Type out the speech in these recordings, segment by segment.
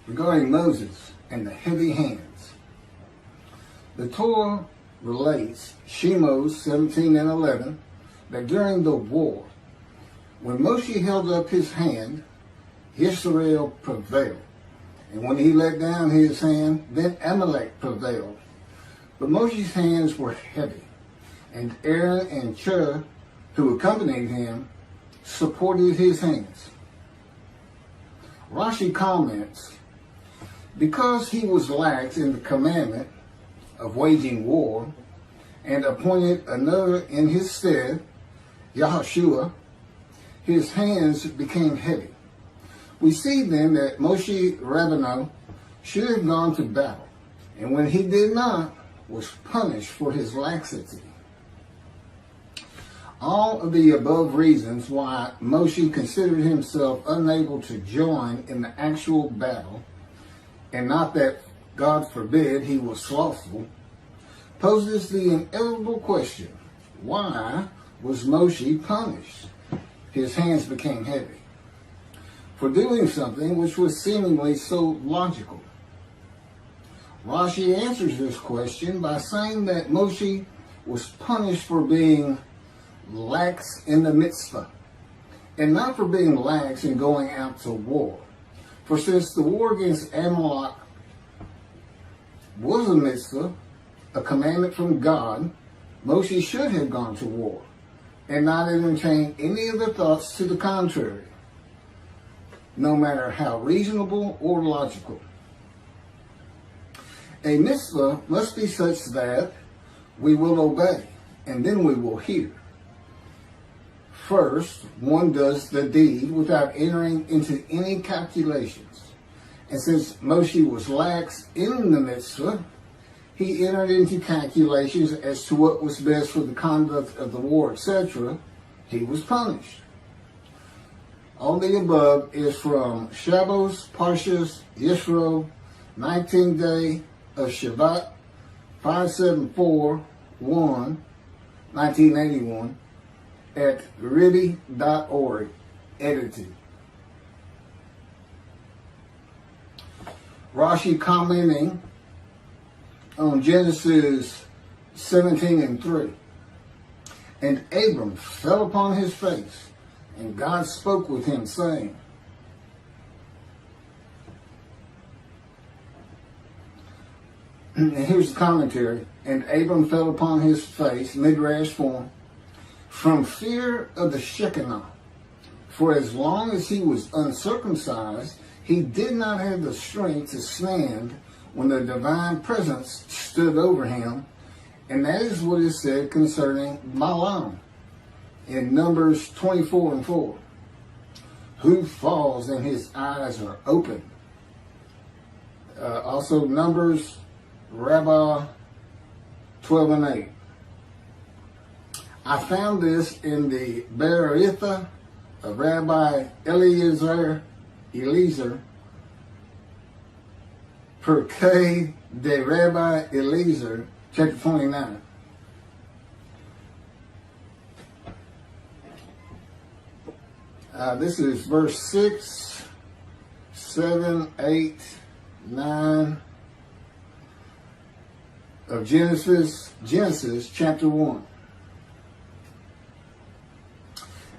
regarding Moses and the heavy hands. The Torah relates, Shemos 17 and 11, that during the war, when Moshe held up his hand, Yisroel prevailed. And when he let down his hand, then Amalek prevailed. But Moshe's hands were heavy, and Aaron and Chur, who accompanied him, supported his hands. Rashi comments, because he was lax in the commandment of waging war, and appointed another in his stead, Yehoshua, his hands became heavy. We see then that Moshe Rabbeinu should have gone to battle, and when he did not, was punished for his laxity. All of the above reasons why Moshe considered himself unable to join in the actual battle, and not that, God forbid, he was slothful, poses the inevitable question, why was Moshe punished? His hands became heavy for doing something which was seemingly so logical. Rashi answers this question by saying that Moshe was punished for being lax in the Mitzvah, and not for being lax in going out to war. For since the war against Amalek was a Mitzvah, a commandment from God, Moshe should have gone to war, and not entertain any of the thoughts to the contrary, no matter how reasonable or logical. A mitzvah must be such that we will obey, and then we will hear. First, one does the deed without entering into any calculations. And since Moshe was lax in the mitzvah, he entered into calculations as to what was best for the conduct of the war, etc. He was punished. All the above is from Shemos, Parshas, Yisroel, 19th day of Shabbat, 5741, 1981, at Ribby.org, edited. Rashi commenting on Genesis 17 and 3. And Abram fell upon his face, and God spoke with him, saying, and here's the commentary, and Abram fell upon his face, midrash form, from fear of the Shekinah. For as long as he was uncircumcised, he did not have the strength to stand when the divine presence stood over him. And that is what is said concerning Balaam in Numbers 24 and 4. Who falls and his eyes are open. Also Numbers, Rabbi 12 and 8. I found this in the Beritha of Rabbi Eliezer, per K de Rabbi Eliezer, chapter 29. This is verse 6, 7, 8, 9 of Genesis chapter 1.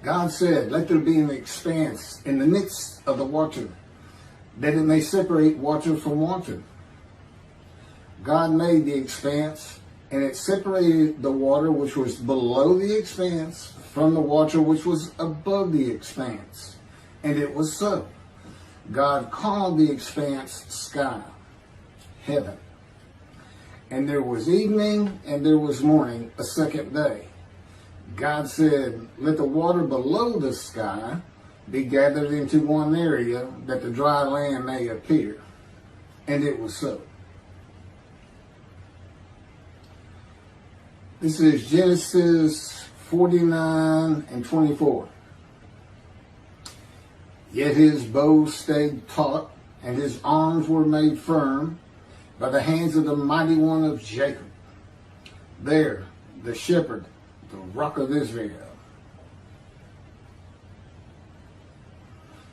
God said, let there be an expanse in the midst of the water, that it may separate water from water. God made the expanse, and it separated the water which was below the expanse from the water which was above the expanse. And it was so. God called the expanse sky, heaven. And there was evening and there was morning, a second day. God said, let the water below the sky be gathered into one area, that the dry land may appear. And it was so. This is Genesis 49 and 24. Yet his bow stayed taut, and his arms were made firm by the hands of the mighty one of Jacob. There, the shepherd, the rock of Israel.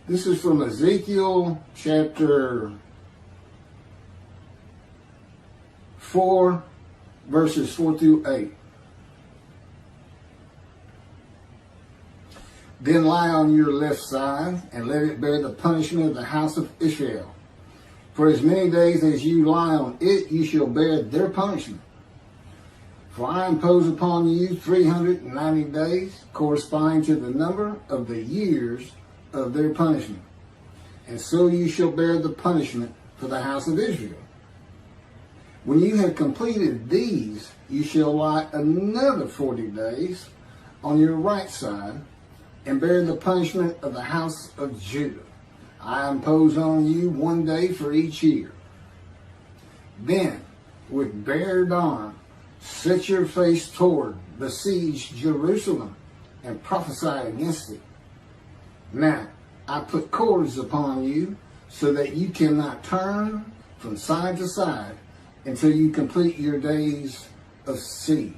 This is from Ezekiel chapter 4, verses 4 through 8. Then lie on your left side, and let it bear the punishment of the house of Israel. For as many days as you lie on it, you shall bear their punishment. For I impose upon you 390 days, corresponding to the number of the years of their punishment. And so you shall bear the punishment for the house of Israel. When you have completed these, you shall lie another 40 days on your right side, and bear the punishment of the house of Judah. I impose on you 1 day for each year. Then, with bared arm, set your face toward besieged Jerusalem, and prophesy against it. Now, I put cords upon you, so that you cannot turn from side to side until you complete your days of siege.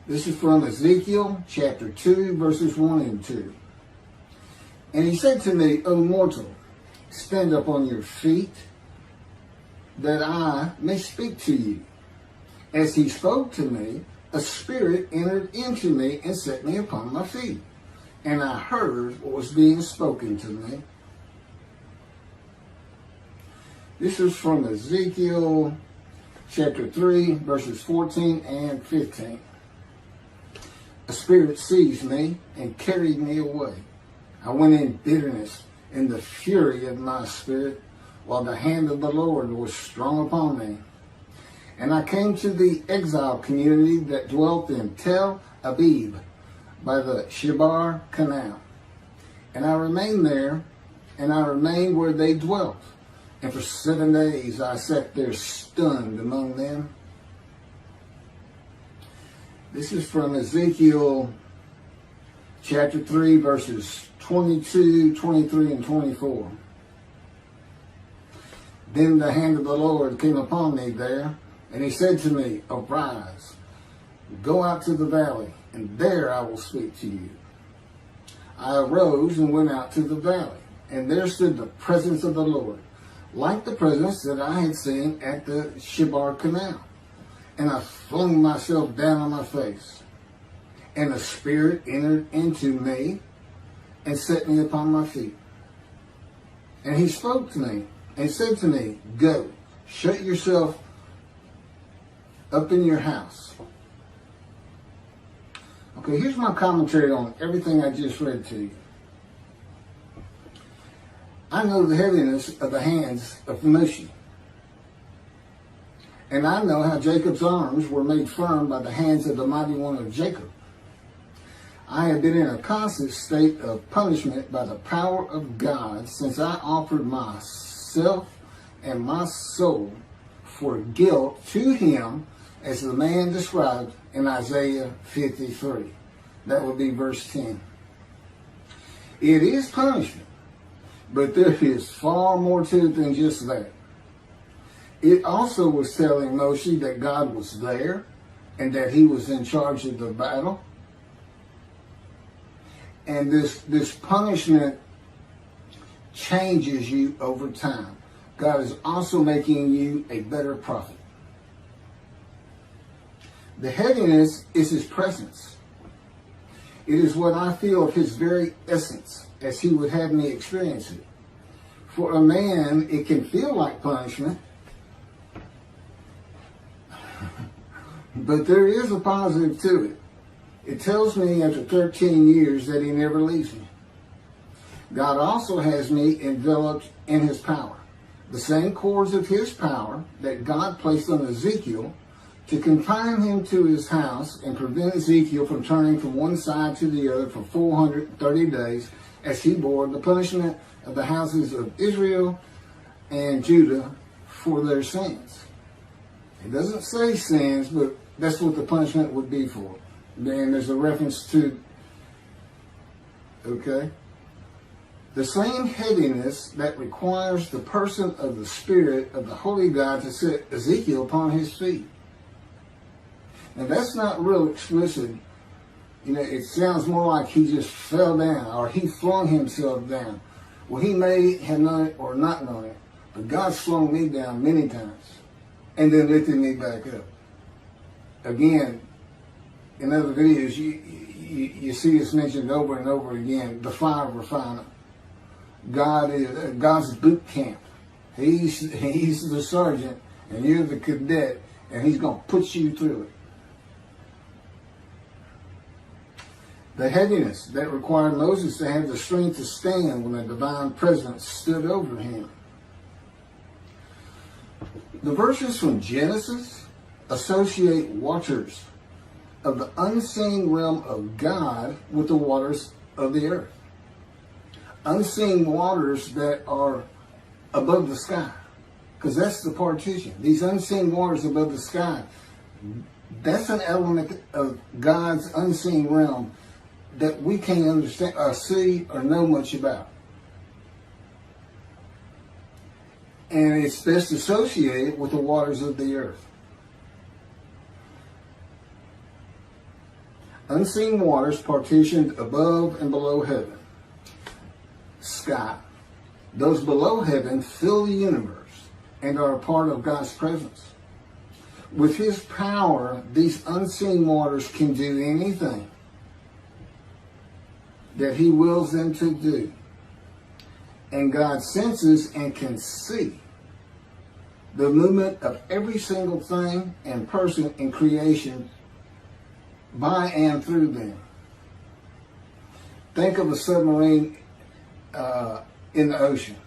This is from Ezekiel chapter 2, verses 1 and 2. And he said to me, O mortal, stand up on your feet, that I may speak to you. As he spoke to me, a spirit entered into me and set me upon my feet. And I heard what was being spoken to me. This is from Ezekiel chapter 3, verses 14 and 15. A spirit seized me and carried me away. I went in bitterness in the fury of my spirit, while the hand of the Lord was strong upon me. And I came to the exile community that dwelt in Tel Abib by the Shebar Canal. And I remained there, and I remained where they dwelt. And for 7 days I sat there stunned among them. This is from Ezekiel chapter 3, verses 22, 23, and 24. Then the hand of the Lord came upon me there, and he said to me, Arise, go out to the valley, and there I will speak to you. I arose and went out to the valley, and there stood the presence of the Lord, like the presence that I had seen at the Shebar Canal. And I flung myself down on my face, and the Spirit entered into me and set me upon my feet. And he spoke to me and said to me, Go, shut yourself up in your house. Okay, here's my commentary on everything I just read to you. I know the heaviness of the hands of Moshe. And I know how Jacob's arms were made firm by the hands of the mighty one of Jacob. I have been in a constant state of punishment by the power of God since I offered myself and my soul for guilt to him, as the man described in Isaiah 53. That would be verse 10. It is punishment, but there is far more to it than just that. It also was telling Moshe that God was there and that he was in charge of the battle. And this punishment changes you over time. God is also making you a better prophet. The heaviness is his presence. It is what I feel of his very essence, as he would have me experience it. For a man, it can feel like punishment, but there is a positive to it. It tells me after 13 years that he never leaves me. God also has me enveloped in his power. The same cords of his power that God placed on Ezekiel to confine him to his house and prevent Ezekiel from turning from one side to the other for 430 days as he bore the punishment of the houses of Israel and Judah for their sins. It doesn't say sins, but that's what the punishment would be for. Then there's a reference to, okay, the same heaviness that requires the person of the Spirit of the Holy God to set Ezekiel upon his feet. Now that's not real explicit. You know, it sounds more like he just fell down or he flung himself down. Well, he may have known it or not known it, But God slowed me down many times and then lifted me back up. Again, in other videos, you see this mentioned over and over again, the fire refiner. God's boot camp. He's the sergeant and you're the cadet, and he's going to put you through it. The heaviness that required Moses to have the strength to stand when the divine presence stood over him. The verses from Genesis associate watchers of the unseen realm of God with the waters of the earth. Unseen waters that are above the sky. Because that's the partition. These unseen waters above the sky, that's an element of God's unseen realm that we can't understand or see or know much about. And it's best associated with the waters of the earth. Unseen waters partitioned above and below heaven. Sky. Those below heaven fill the universe and are a part of God's presence. With his power, these unseen waters can do anything that he wills them to do. And God senses and can see the movement of every single thing and person in creation by and through them. Think of a submarine in the ocean,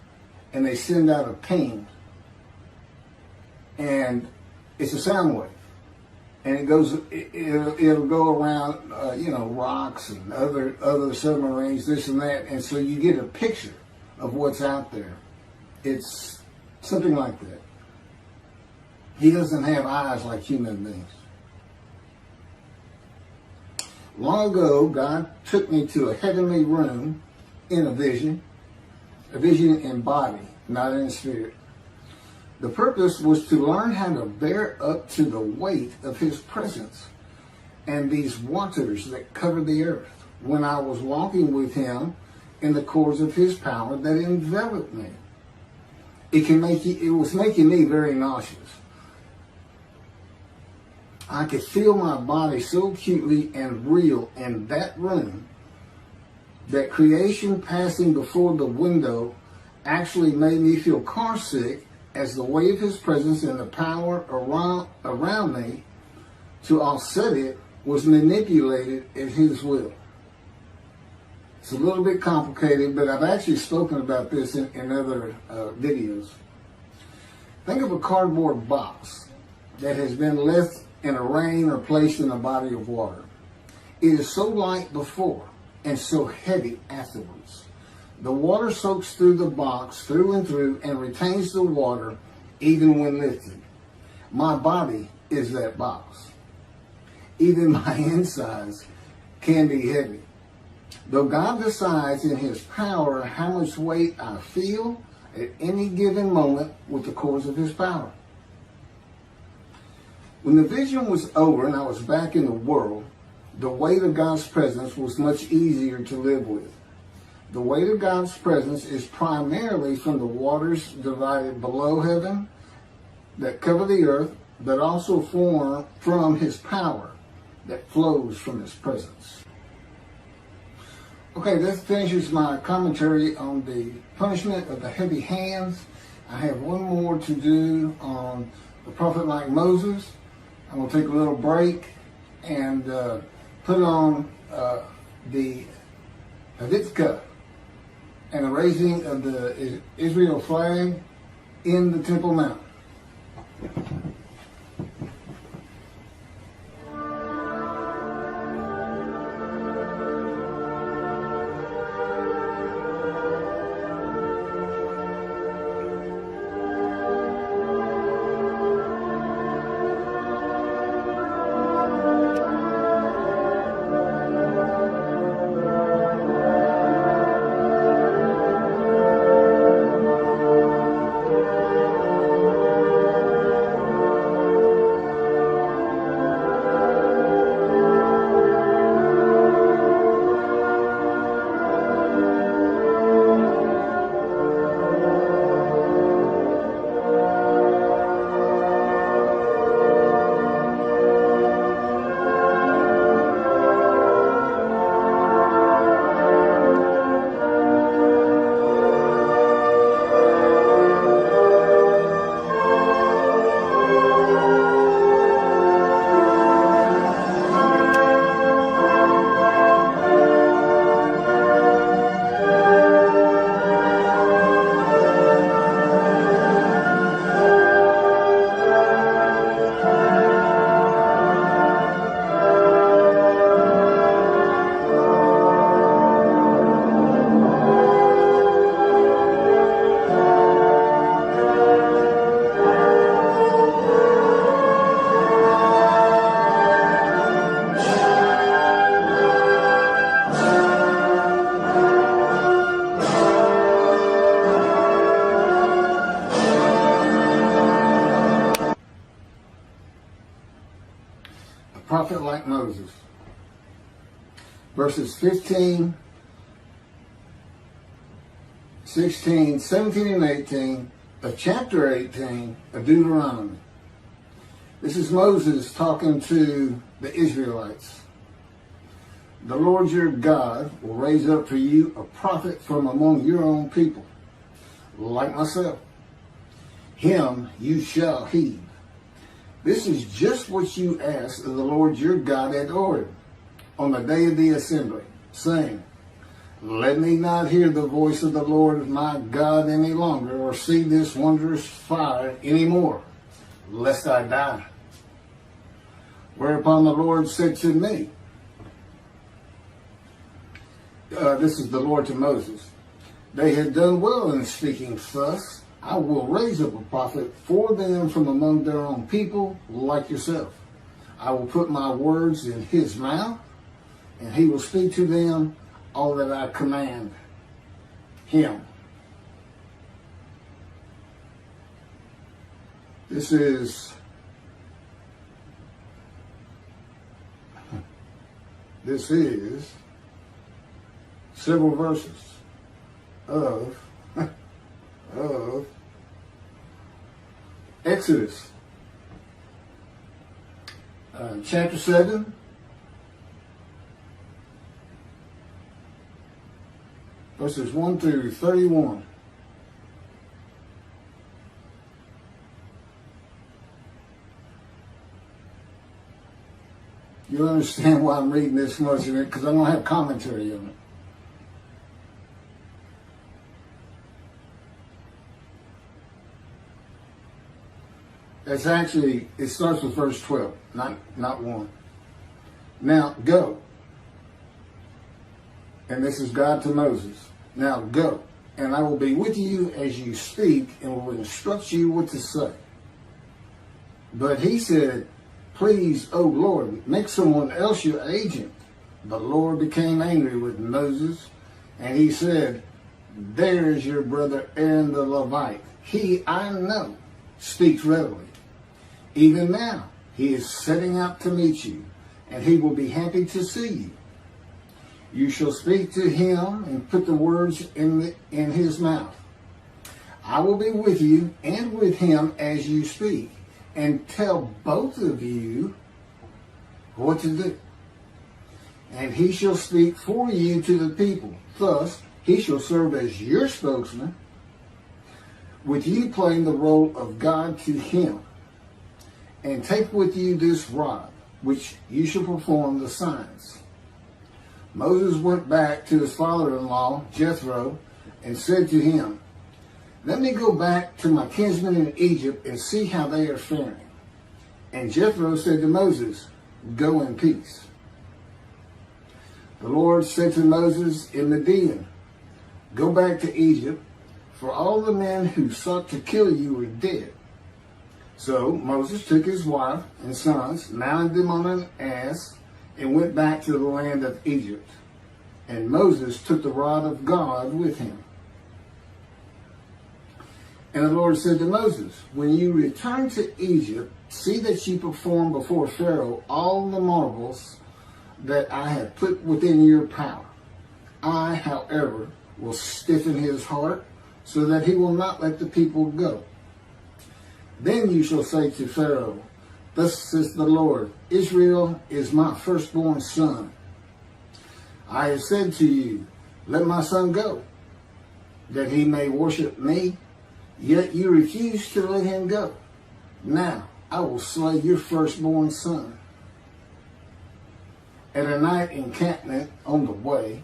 and they send out a ping, and it's a sound wave, and it'll go around rocks and other submarines, this and that, and so you get a picture of what's out there. It's something like that. He doesn't have eyes like human beings. Long ago, God took me to a heavenly room in a vision in body, not in spirit. The purpose was to learn how to bear up to the weight of his presence and these waters that covered the earth when I was walking with him in the cords of his power that enveloped me. It was making me very nauseous. I could feel my body so acutely and real in that room that creation passing before the window actually made me feel car sick as the weight of his presence and the power around me to offset it was manipulated at his will. It's a little bit complicated, but I've actually spoken about this in other videos. Think of a cardboard box that has been left in a rain or placed in a body of water. It is so light before and so heavy afterwards. The water soaks through the box through and through and retains the water even when lifted. My body is that box. Even my insides can be heavy. Though God decides in his power how much weight I feel at any given moment with the cords of his power. When the vision was over and I was back in the world, the weight of God's presence was much easier to live with. The weight of God's presence is primarily from the waters divided below heaven that cover the earth, but also from his power that flows from his presence. Okay, that finishes my commentary on the punishment of the heavy hands. I have one more to do on the prophet like Moses. I'm going to take a little break and put on the Havitzka and the raising of the Israel flag in the Temple Mount. prophet like Moses. Verses 15, 16, 17, and 18 of chapter 18 of Deuteronomy. This is Moses talking to the Israelites. The Lord your God will raise up for you a prophet from among your own people, like myself. Him you shall heed. This is just what you asked of the Lord your God at ordered on the day of the assembly, saying, let me not hear the voice of the Lord my God any longer, or see this wondrous fire any more, lest I die. Whereupon the Lord said to me, this is the Lord to Moses, they had done well in speaking thus. I will raise up a prophet for them from among their own people, like yourself. I will put my words in his mouth, and he will speak to them all that I command him. This is several verses of Exodus, chapter 7, verses 1 through 31. You'll understand why I'm reading this much of it, because I'm going to have commentary on it. It's actually, it starts with verse 12, not 1. Now, go. And this is God to Moses. Now, go, and I will be with you as you speak, and will instruct you what to say. But he said, please, O Lord, make someone else your agent. The Lord became angry with Moses, and he said, there is your brother Aaron the Levite. He, I know, speaks readily. Even now, he is setting out to meet you, and he will be happy to see you. You shall speak to him and put the words in his mouth. I will be with you and with him as you speak, and tell both of you what to do. And he shall speak for you to the people. Thus, he shall serve as your spokesman, with you playing the role of God to him. And take with you this rod, which you shall perform the signs. Moses went back to his father-in-law, Jethro, and said to him, let me go back to my kinsmen in Egypt and see how they are faring. And Jethro said to Moses, go in peace. The Lord said to Moses in Midian, go back to Egypt, for all the men who sought to kill you are dead. So Moses took his wife and sons, mounted them on an ass, and went back to the land of Egypt. And Moses took the rod of God with him. And the Lord said to Moses, when you return to Egypt, see that you perform before Pharaoh all the marvels that I have put within your power. I, however, will stiffen his heart, so that he will not let the people go. Then you shall say to Pharaoh, thus says the Lord, Israel is my firstborn son. I have said to you, let my son go, that he may worship me, yet you refuse to let him go. Now I will slay your firstborn son. At a night encampment on the way,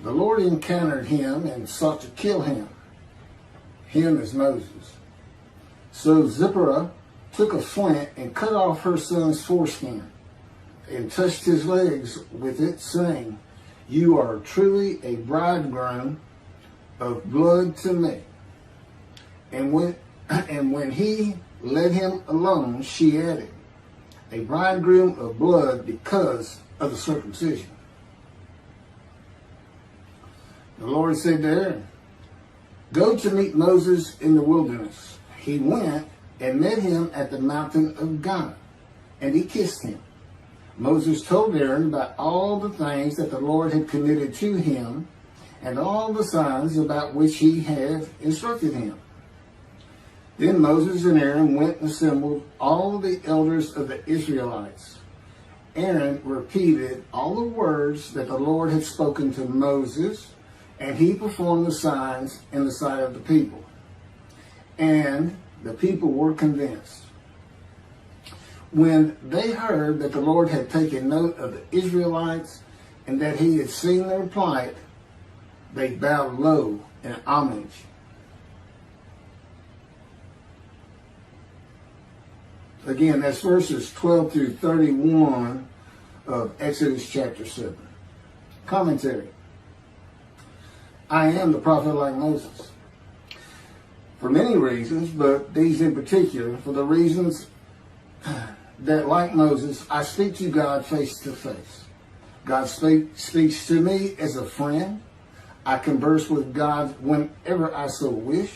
the Lord encountered him and sought to kill him. Him is Moses. So Zipporah took a flint and cut off her son's foreskin and touched his legs with it, saying, you are truly a bridegroom of blood to me. And when he let him alone, she added, a bridegroom of blood because of the circumcision. The Lord said to Aaron, go to meet Moses in the wilderness. He went and met him at the mountain of God, and he kissed him. Moses told Aaron about all the things that the Lord had committed to him and all the signs about which he had instructed him. Then Moses and Aaron went and assembled all the elders of the Israelites. Aaron repeated all the words that the Lord had spoken to Moses, and he performed the signs in the sight of the people. And the people were convinced. When they heard that the Lord had taken note of the Israelites and that he had seen their plight, they bowed low in homage. Again, that's verses 12 through 31 of Exodus chapter 7. Commentary. I am the prophet like Moses. For many reasons, but these in particular, for the reasons that, like Moses, I speak to God face to face. God speaks to me as a friend. I converse with God whenever I so wish.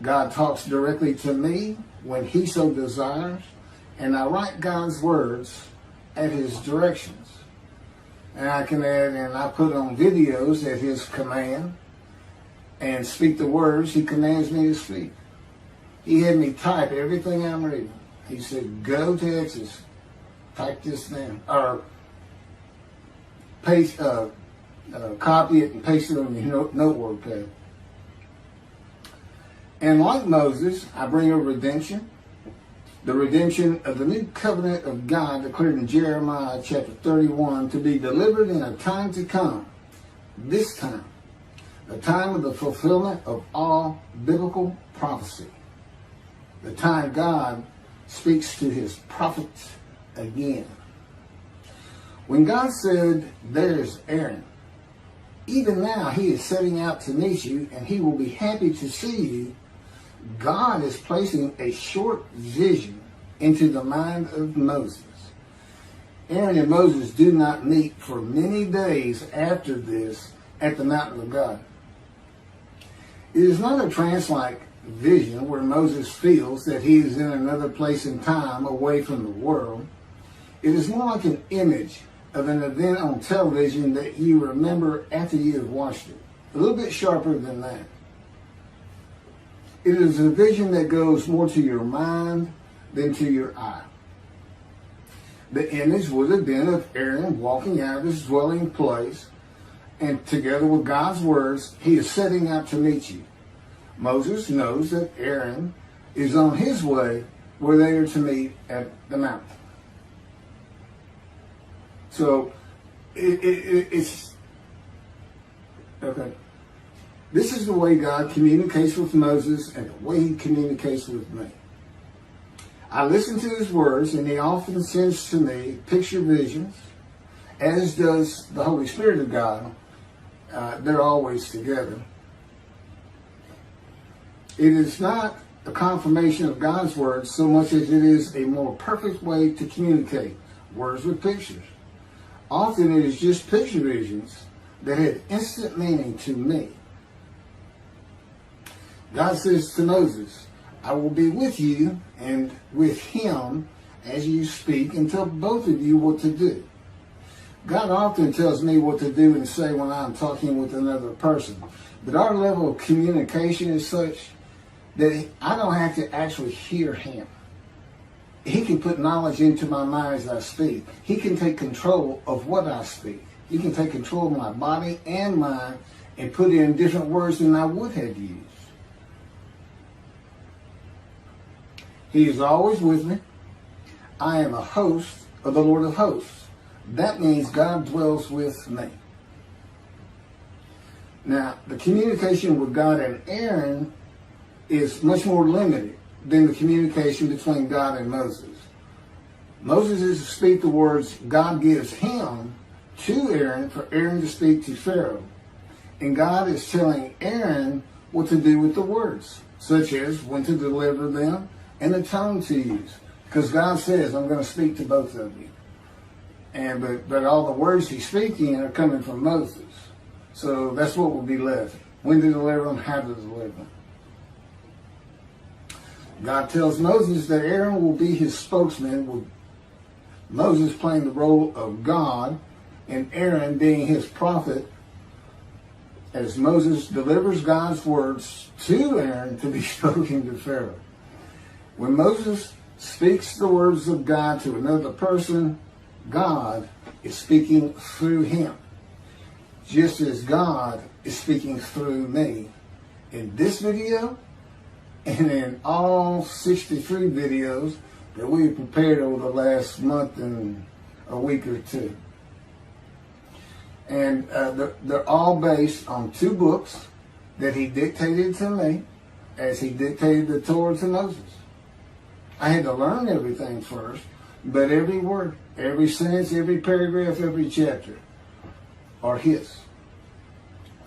God talks directly to me when he so desires. And I write God's words at his directions. And I can add, and I put on videos at his command and speak the words he commands me to speak. He had me type everything I'm reading. He said, go to Exodus, type this down, or paste, copy it and paste it on your notebook pad. And like Moses, I bring a redemption, the redemption of the new covenant of God declared in Jeremiah chapter 31 to be delivered in a time to come, this time, the time of the fulfillment of all biblical prophecy, the time God speaks to his prophets again. When God said, there's Aaron, even now he is setting out to meet you and he will be happy to see you, God is placing a short vision into the mind of Moses. Aaron and Moses do not meet for many days after this at the mountain of God. It is not a trance-like vision where Moses feels that he is in another place and time away from the world. It is more like an image of an event on television that you remember after you have watched it. A little bit sharper than that. It is a vision that goes more to your mind than to your eye. The image would have been of Aaron walking out of his dwelling place, and together with God's words, he is setting out to meet you. Moses knows that Aaron is on his way where they are to meet at the mountain. So, it's okay. This is the way God communicates with Moses and the way he communicates with me. I listen to his words, and he often sends to me picture visions, as does the Holy Spirit of God. They're always together. It is not a confirmation of God's words so much as it is a more perfect way to communicate words with pictures. Often it is just picture visions that have instant meaning to me. God says to Moses, I will be with you and with him as you speak and tell both of you what to do. God often tells me what to do and say when I'm talking with another person. But our level of communication is such that I don't have to actually hear him. He can put knowledge into my mind as I speak. He can take control of what I speak. He can take control of my body and mind and put in different words than I would have used. He is always with me. I am a host of the Lord of hosts. That means God dwells with me. Now, the communication with God and Aaron is much more limited than the communication between God and Moses. Moses is to speak the words God gives him to Aaron for Aaron to speak to Pharaoh. And God is telling Aaron what to do with the words, such as when to deliver them and the tone to use. Because God says, I'm going to speak to both of you. But all the words he's speaking are coming from Moses. So that's what will be left. When to deliver them, how to deliver them. God tells Moses that Aaron will be his spokesman Moses playing the role of God and Aaron being his prophet, as Moses delivers God's words to Aaron to be spoken to Pharaoh. When Moses speaks the words of God to another person, God is speaking through him, just as God is speaking through me in this video and in all 63 videos that we've prepared over the last month and a week or two. And they're all based on two books that he dictated to me as he dictated the Torah to Moses. I had to learn everything first, but every word, every sentence, every paragraph, every chapter are his.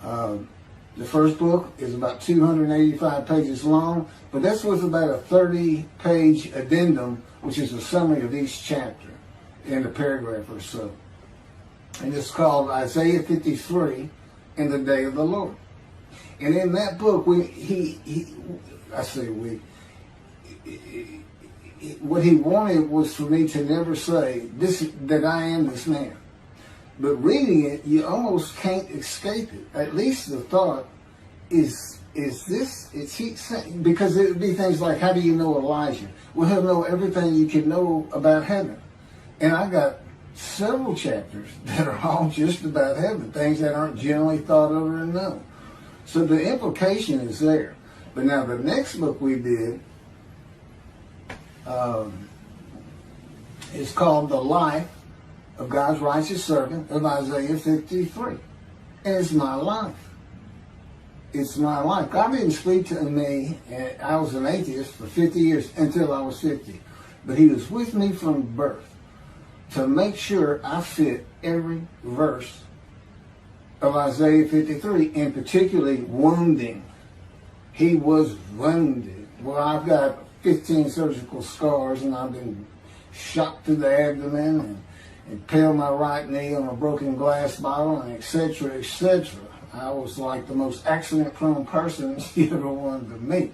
The first book is about 285 pages long, but that's with about a 30-page addendum, which is a summary of each chapter in a paragraph or so. And it's called Isaiah 53 in the Day of the Lord. And in that book, what he wanted was for me to never say that I am this man. But reading it, you almost can't escape it. At least the thought is he saying, because it would be things like, how do you know Elijah? Well, he'll know everything you can know about heaven. And I got several chapters that are all just about heaven, things that aren't generally thought of or known. So the implication is there. But now the next book we did is called The Life of God's Righteous Servant of Isaiah 53. And it's my life. It's my life. God didn't speak to me, and I was an atheist for 50 years until I was 50. But he was with me from birth to make sure I fit every verse of Isaiah 53, and particularly wounding. He was wounded. Well, I've got 15 surgical scars, and I've been shot through the abdomen and impaled my right knee on a broken glass bottle, and etc., etc. I was like the most accident-prone person you ever wanted to meet.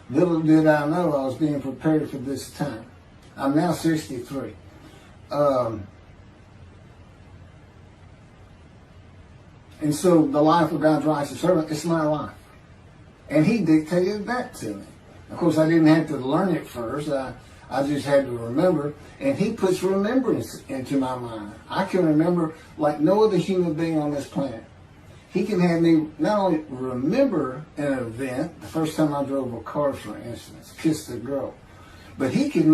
Little did I know I was being prepared for this time. I'm now 63. And so the life of God's righteous servant, it's my life. And he dictated that to me. Of course, I didn't have to learn it first. I just had to remember. And he puts remembrance into my mind. I can remember like no other human being on this planet. He can have me not only remember an event, the first time I drove a car, for instance, kissed a girl, but he can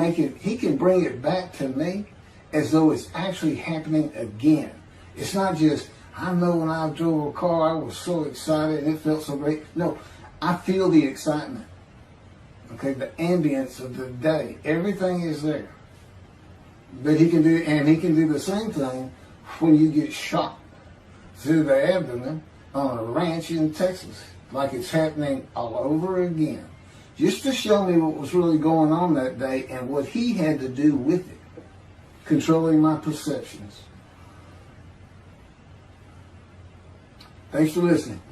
bring it back to me as though it's actually happening again. It's not just, I know when I drove a car, I was so excited and it felt so great. No, I feel the excitement. Okay, the ambience of the day. Everything is there. But he can do the same thing when you get shot through the abdomen on a ranch in Texas, like it's happening all over again, just to show me what was really going on that day and what he had to do with it, controlling my perceptions. Thanks for listening.